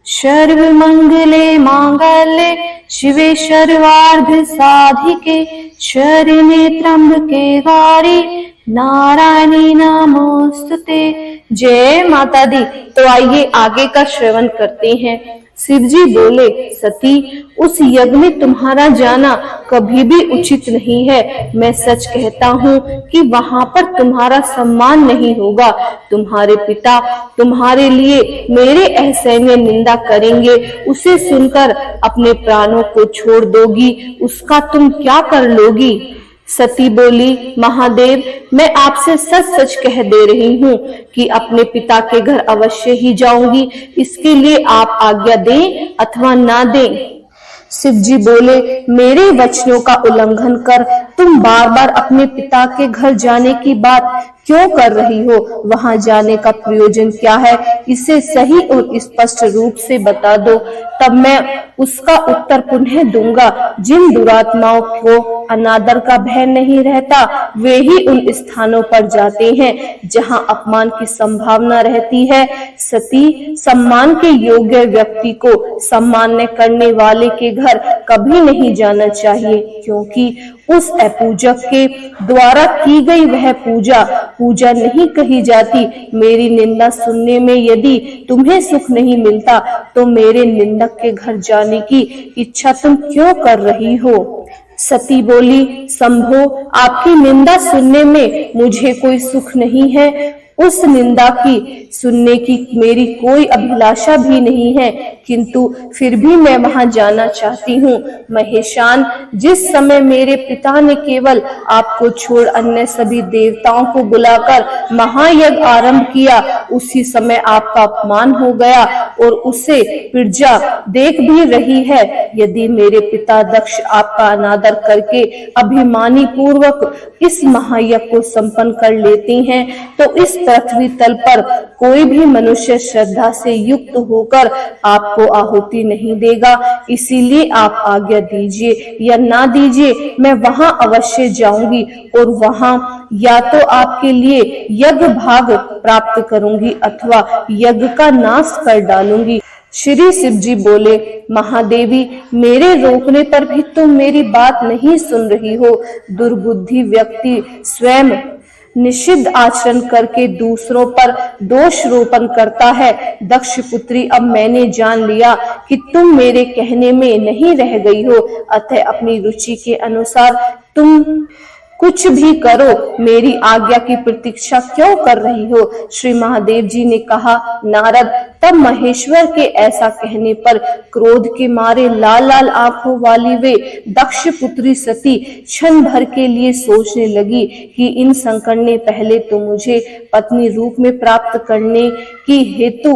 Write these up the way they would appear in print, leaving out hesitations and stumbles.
सर्व मंगले मांगल्ये शिवे सर्वार्थ साधिके शरण्ये त्र्यंबके गौरी नारायणी नमोस्तुते। जय माता दी। तो आइए आगे का श्रवण करते हैं। शिव जी बोले, सती, उस यज्ञ में तुम्हारा जाना कभी भी उचित नहीं है। मैं सच कहता हूँ कि वहाँ पर तुम्हारा सम्मान नहीं होगा। तुम्हारे पिता तुम्हारे लिए मेरे असहनीय निंदा करेंगे। उसे सुनकर अपने प्राणों को छोड़ दोगी। उसका तुम क्या कर लोगी? सती बोली, महादेव, मैं आपसे सच सच कह दे रही हूँ कि अपने पिता के घर अवश्य ही जाऊंगी। इसके लिए आप आज्ञा दें अथवा ना दें। शिव जी बोले, मेरे वचनों का उल्लंघन कर तुम बार बार अपने पिता के घर जाने की बात क्यों कर रही हो? वहां जाने का प्रयोजन क्या है? इसे सही और स्पष्ट रूप से बता दो, तब मैं उसका उत्तर पुनः दूंगा। जिन दुरात्माओं को अनादर का भय नहीं रहता, वे ही उन स्थानों पर जाते हैं जहां अपमान की संभावना रहती है। सती, सम्मान के योग्य व्यक्ति को सम्मान करने वाले के घर कभी नहीं जाना चाहिए, क्योंकि उस अपूजक के द्वारा की गई वह पूजा नहीं कही जाती। मेरी निंदा सुनने में यदि तुम्हें सुख नहीं मिलता, तो मेरे निंदक के घर जाने की इच्छा तुम क्यों कर रही हो? सती बोली, शंभो, आपकी निंदा सुनने में मुझे कोई सुख नहीं है। उस निंदा की सुनने की मेरी कोई अभिलाषा भी नहीं है, किंतु फिर भी मैं वहां जाना चाहती हूँ। महेशान, जिस समय मेरे पिता ने केवल आपको छोड़ अन्य सभी देवताओं को बुलाकर महायज्ञ आरंभ किया, उसी समय आपका अपमान हो गया और उसे प्रजा देख भी रही है। यदि मेरे पिता दक्ष आपका अनादर करके अभिमानी पूर्वक इस महायज्ञ को संपन्न कर लेते हैं, तो इस पृथ्वी तल पर कोई भी मनुष्य श्रद्धा से युक्त होकर आपको आहुति नहीं देगा। इसीलिए आप आज्ञा दीजिए या ना दीजिए, मैं वहां अवश्य जाऊंगी और वहां या तो आपके लिए यज्ञ भाग प्राप्त करूंगी अथवा यज्ञ का नाश कर डालूंगी। श्री शिव जी बोले, महादेवी, मेरे रोकने पर भी तुम मेरी बात नहीं सुन रही हो। दुर्बुद्धि व्यक्ति स्वयं निषिद्ध आचरण करके दूसरों पर दोष रोपण करता है। दक्ष पुत्री, अब मैंने जान लिया कि तुम मेरे कहने में नहीं रह गई हो, अतः अपनी रुचि के अनुसार तुम कुछ भी करो। मेरी आज्ञा की प्रतीक्षा क्यों कर रही हो? श्री महादेव जी ने कहा, नारद, तब महेश्वर के ऐसा कहने पर क्रोध के मारे लाल लाल आंखों वाली वे दक्ष पुत्री सती क्षण भर के लिए सोचने लगी कि इन शंकर ने पहले तो मुझे पत्नी रूप में प्राप्त करने की हेतु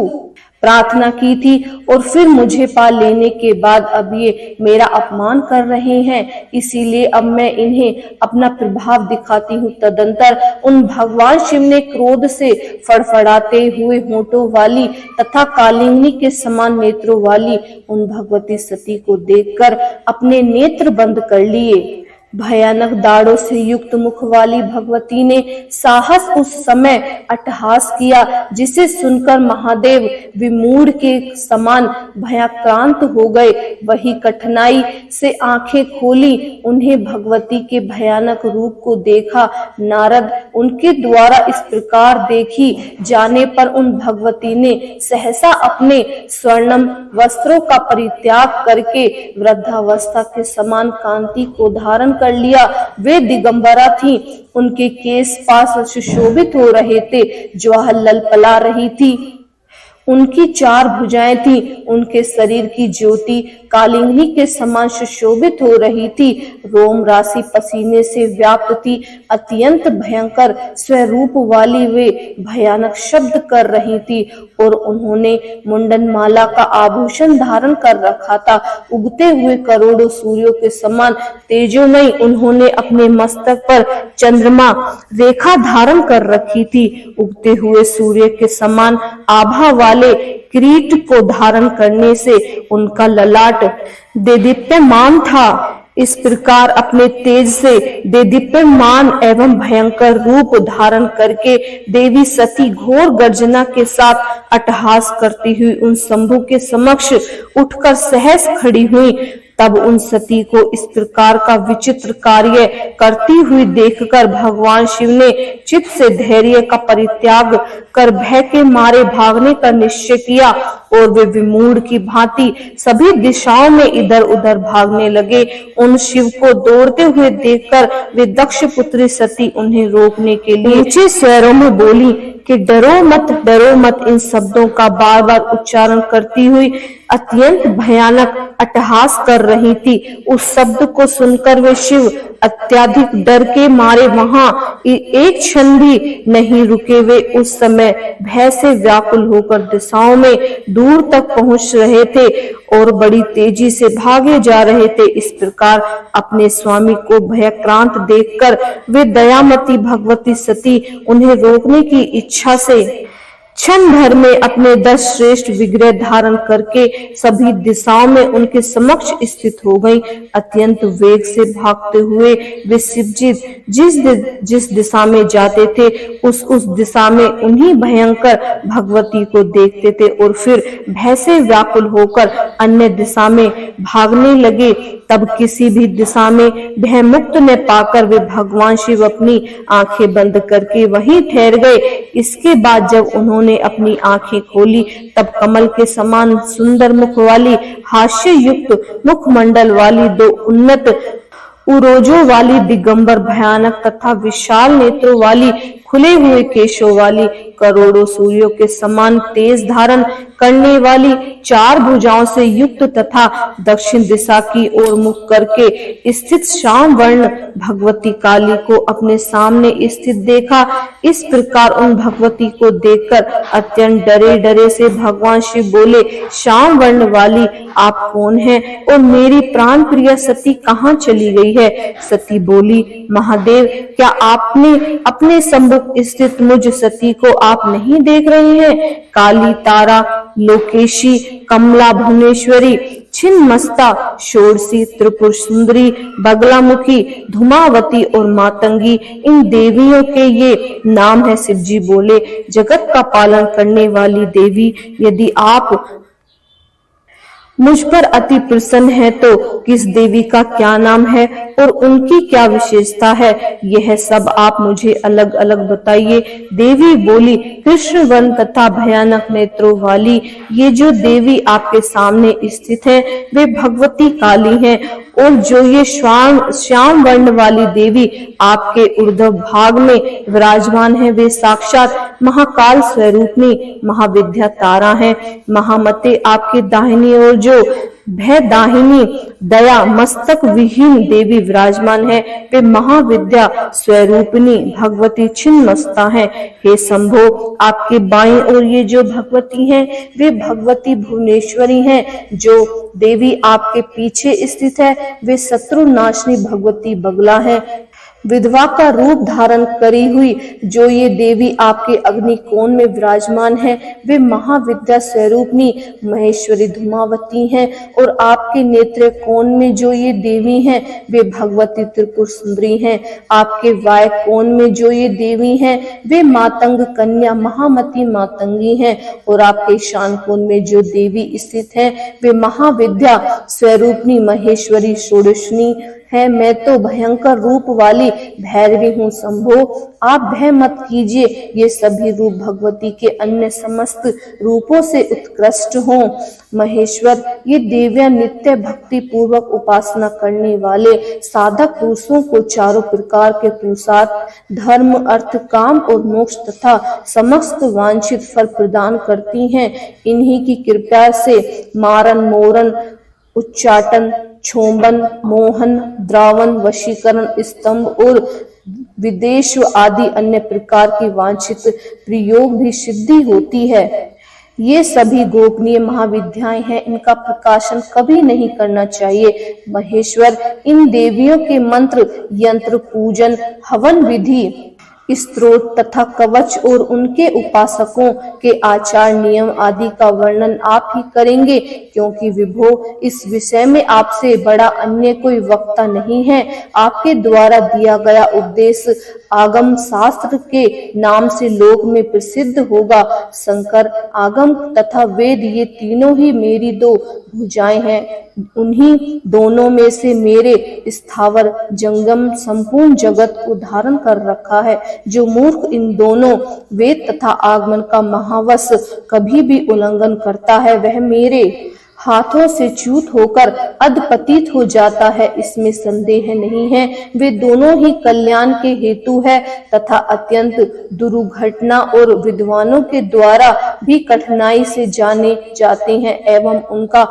प्रार्थना की थी और फिर मुझे पा लेने के बाद अब ये मेरा अपमान कर रहे हैं। इसीलिए अब मैं इन्हें अपना प्रभाव दिखाती हूँ। तदंतर उन भगवान शिव ने क्रोध से फड़फड़ाते हुए होठों वाली तथा कालिंदी के समान नेत्रों वाली उन भगवती सती को देखकर अपने नेत्र बंद कर लिए। भयानक दाढ़ों से युक्त मुख वाली भगवती ने साहस उस समय अट्टहास किया, जिसे सुनकर महादेव विमूढ़ के समान भयाक्रांत हो गए। वही कठिनाई से आंखें खोली, उन्हें भगवती के भयानक रूप को देखा। नारद, उनके द्वारा इस प्रकार देखी जाने पर उन भगवती ने सहसा अपने स्वर्णम वस्त्रों का परित्याग करके वृद्धावस्था के समान कांति को धारण कर लिया। वे दिगंबरा थीं, उनके केश पास सुशोभित हो रहे थे, ज्वाला ललपला रही थी, उनकी 4 भुजाएं थीं, उनके शरीर की ज्योति कालिंदी के समान सुशोभित हो रही थी, रोम राशि पसीने से व्याप्त थी। अत्यंत भयंकर स्वरूप वाली वे भयानक शब्द कर रही थी और उन्होंने मुंडन माला का आभूषण धारण कर रखा था। उगते हुए करोड़ों सूर्यों के समान तेजोमयी उन्होंने अपने मस्तक पर चंद्रमा रेखा धारण कर रखी थी। उगते हुए सूर्य के समान आभा वाले किरीट को धारण करने से उनका ललाट देदीप्यमान था। इस प्रकार अपने तेज से देदीप्यमान एवं भयंकर रूप धारण करके देवी सती घोर गर्जना के साथ अट्टहास करती हुई उन शंभु के समक्ष उठकर सहस खड़ी हुई। तब उन सती को इस प्रकार का विचित्र कार्य करती हुई देखकर भगवान शिव ने चित्त से धैर्य का परित्याग कर भय के मारे भागने का निश्चय किया और वे विमूढ़ की भांति सभी दिशाओं में इधर उधर भागने लगे। उन शिव को दौड़ते हुए देखकर वे दक्ष पुत्री सती उन्हें रोकने के लिए ऊंचे स्वरों में बोली कि डरो मत। इन शब्दों का बार बार उच्चारण करती हुई अत्यंत भयानक अट्टहास कर रही थी। उस शब्द को सुनकर वे शिव अत्यधिक डर के मारे वहां एक क्षण भी नहीं रुके। वे उस समय भय से व्याकुल होकर दिशाओं में दूर तक पहुंच रहे थे और बड़ी तेजी से भागे जा रहे थे। इस प्रकार अपने स्वामी को भयक्रांत देखकर वे दयामती भगवती सती उन्हें रोकने की इच्छा से क्षण भर में अपने 10 श्रेष्ठ विग्रह धारण करके सभी दिशाओं में उनके समक्ष स्थित हो गई। अत्यंत वेग से भागते हुए वे शिवजी जिस दिशा में जाते थे उस दिशा में उन्हीं भयंकर भगवती को देखते थे और फिर भय से व्याकुल होकर अन्य दिशा में भागने लगे। तब किसी भी दिशा में भय मुक्त न पाकर वे भगवान शिव अपनी आंखें बंद करके वहीं ठहर गए। इसके बाद जब उन्होंने अपनी आंखें खोली तब कमल के समान सुंदर मुख वाली हास्य युक्त मुखमंडल वाली 2 उन्नत उरोजों वाली दिगंबर भयानक तथा विशाल नेत्रों वाली खुले हुए केशों वाली करोड़ों सूर्यों के समान तेज धारण करने वाली 4 भुजाओं से युक्त तथा दक्षिण दिशा की ओर मुख करके स्थित श्याम वर्ण भगवती काली को अपने सामने स्थित देखा। इस प्रकार उन भगवती को देखकर अत्यंत डरे से भगवान शिव बोले, श्याम वर्ण वाली आप कौन हैं और मेरी प्राण प्रिय सती कहाँ चली गई है? सती बोली, महादेव क्या आपने अपने सम्मुख स्थित मुझ सती को आप नहीं देख रहे हैं? काली, तारा, लोकेशी, कमला, भुवनेश्वरी, छिन्नमस्ता, षोडशी, त्रिपुर सुंदरी, बगलामुखी, धूमावती और मातंगी इन देवियों के ये नाम है। शिवजी बोले, जगत का पालन करने वाली देवी, यदि आप मुझ पर अति प्रसन्न है तो किस देवी का क्या नाम है और उनकी क्या विशेषता है, यह सब आप मुझे अलग अलग बताइए। देवी बोली, कृष्ण वर्ण तथा भयानक नेत्रों वाली ये जो देवी आपके सामने स्थित है वे भगवती काली हैं और जो ये श्याम वर्ण वाली देवी आपके ऊर्ध्व भाग में विराजमान है वे साक्षात महाकाल स्वरूपनी महाविद्या तारा है। महामते आपके दाहिनी ओर जो भय दाहिनी दया मस्तक विहीन देवी विराजमान है वे महाविद्या स्वरूपिणी भगवती छिन्नमस्ता है। हे शंभो, आपके बाईं ओर ये जो भगवती हैं वे भगवती भुवनेश्वरी हैं। जो देवी आपके पीछे स्थित है वे शत्रु नाशनी भगवती बगला है। विधवा का रूप धारण करी हुई जो ये देवी आपके अग्नि कोण में विराजमान है वे महाविद्या स्वरूपनी महेश्वरी धूमावती हैं और आपके नेत्र कोण में जो ये देवी हैं वे भगवती त्रिपुर सुंदरी हैं। आपके वाय कोण में जो ये देवी हैं वे मातंग कन्या महामती मातंगी हैं और आपके ईशान कोण में जो देवी स्थित है वे महाविद्या स्वरूपनी महेश्वरी षोडशनी है। मैं तो भयंकर रूप वाली भैरवी हूँ। शंभो, आप भय मत कीजिए, ये सभी रूप भगवती के अन्य समस्त रूपों से उत्कृष्ट हों। महेश्वर, ये देवियां नित्य भक्ति पूर्वक उपासना करने वाले साधक पुरुषों को चारों प्रकार के पुरुषार्थ धर्म, अर्थ, काम और मोक्ष तथा समस्त वांछित फल प्रदान करती हैं। इन्हीं की कृपा से मारन, मोरन, उच्चाटन, छोंबन, मोहन, द्रावन, वशीकरण, स्तंभ और विदेश आदि अन्य प्रकार की वांछित प्रयोग भी सिद्धि होती है। ये सभी गोपनीय महाविद्याएं हैं, इनका प्रकाशन कभी नहीं करना चाहिए। महेश्वर, इन देवियों के मंत्र, यंत्र, पूजन, हवन विधि स्त्रोत तथा कवच और उनके उपासकों के आचार नियम आदि का वर्णन आप ही करेंगे, क्योंकि विभो इस विषय में आपसे बड़ा अन्य कोई वक्ता नहीं है। आपके द्वारा दिया गया उपदेश आगम शास्त्र के नाम से लोक में प्रसिद्ध होगा। शंकर, आगम तथा वेद ये तीनों ही मेरी दो भुजाएं हैं। उन्हीं दोनों में से मेरे स्थावर जंगम संपूर्ण जगत को धारण कर रखा है। जो मूर्ख इन दोनों वेद तथा आगमन का महावश कभी भी उल्लंघन करता है, वह मेरे हाथों से च्युत होकर अधपतित हो जाता है, इसमें संदेह नहीं है। वे दोनों ही कल्याण के हेतु है तथा अत्यंत दुर्घटना और विद्वानों के द्वारा भी कठिनाई से जाने जाते हैं एवं उनका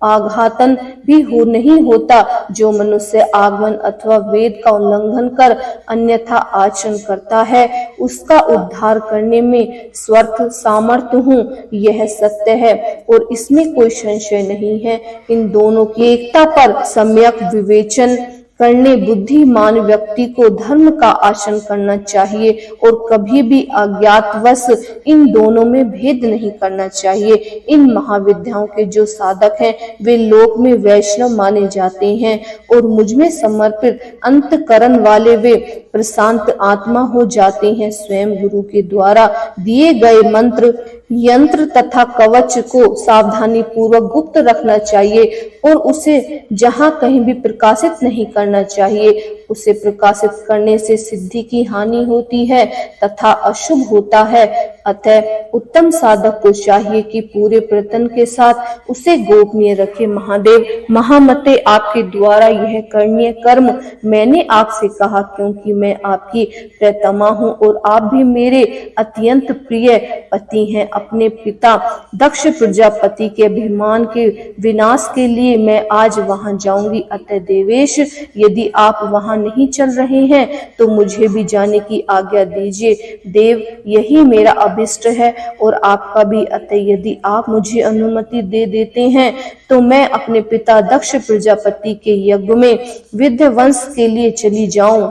आघातन भी नहीं होता। जो मनुष्य आगमन अथवा वेद का उल्लंघन कर अन्यथा आचरण करता है, उसका उद्धार करने में स्वर्थ सामर्थ्य हूँ, यह सत्य है और इसमें कोई संशय नहीं है। इन दोनों की एकता पर सम्यक विवेचन करने बुद्धिमान व्यक्ति को धर्म का आचरण करना चाहिए और कभी भी अज्ञातवश इन दोनों में भेद नहीं करना चाहिए। इन महाविद्याओं के जो साधक हैं, वे लोक में वैष्णव माने जाते हैं और मुझमें समर्पित अंतकरण वाले वे प्रशांत आत्मा हो जाते हैं। स्वयं गुरु के द्वारा दिए गए मंत्र, यंत्र तथा कवच को सावधानी पूर्वक गुप्त रखना चाहिए और उसे जहां कहीं भी प्रकाशित नहीं करना चाहिए। उसे प्रकाशित करने से सिद्धि की हानि होती है तथा अशुभ होता है। अतः उत्तम साधक को चाहिए कि पूरे प्रयत्न के साथ उसे गोपनीय रखे। महादेव, महामते, आपके द्वारा यह करणीय कर्म मैंने आपसे कहा, क्योंकि मैं आपकी प्रियतमा हूँ और आप भी मेरे अत्यंत प्रिय पति हैं। अपने पिता दक्ष प्रजापति के अभिमान के विनाश के लिए मैं आज वहां जाऊंगी। अतः देवेश, यदि आप वहां नहीं चल रहे हैं तो मुझे भी जाने की आज्ञा दीजिए। देव, यही मेरा अभिष्ट है और आपका भी। अतः यदि आप मुझे अनुमति दे देते हैं तो मैं अपने पिता दक्ष प्रजापति के यज्ञ में विध्वंस के लिए चली जाऊं।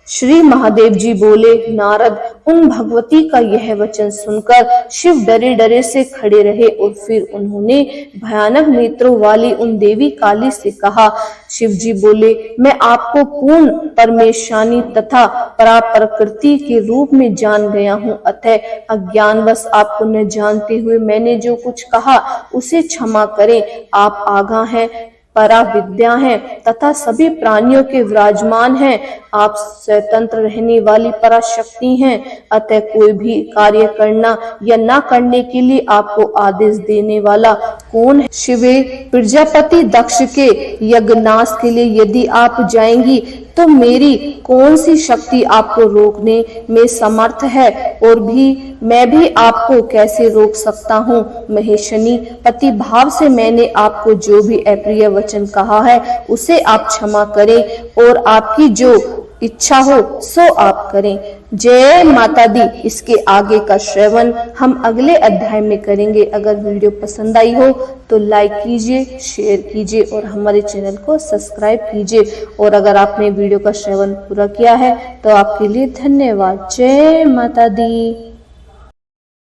श्री महादेव जी बोले, नारद, उन भगवती का यह वचन सुनकर शिव डरे डरे से खड़े रहे और फिर उन्होंने भयानक नेत्रों वाली उन देवी काली से कहा। शिव जी बोले, मैं आपको पूर्ण परमेशानी तथा पराप्रकृति के रूप में जान गया हूँ। अतः अज्ञानवश आपको न जानते हुए मैंने जो कुछ कहा उसे क्षमा करें। आप आगा हैं, परा विद्या है तथा सभी प्राणियों के विराजमान हैं। आप स्वतंत्र रहने वाली पराशक्ति हैं। अतः कोई भी कार्य करना या ना करने के लिए आपको आदेश देने वाला कौन है? शिवे, प्रजापति दक्ष के यज्ञनाश के लिए यदि आप जाएंगी तो मेरी कौन सी शक्ति आपको रोकने में समर्थ है, और भी मैं भी आपको कैसे रोक सकता हूँ? महेशनी, पति भाव से मैंने आपको जो भी अप्रिय वचन कहा है उसे आप क्षमा करें और आपकी जो इच्छा हो सो आप करें। जय माता दी। इसके आगे का श्रवण हम अगले अध्याय में करेंगे। अगर वीडियो पसंद आई हो तो लाइक कीजिए, शेयर कीजिए और हमारे चैनल को सब्सक्राइब कीजिए। और अगर आपने वीडियो का श्रवण पूरा किया है तो आपके लिए धन्यवाद। जय माता दी।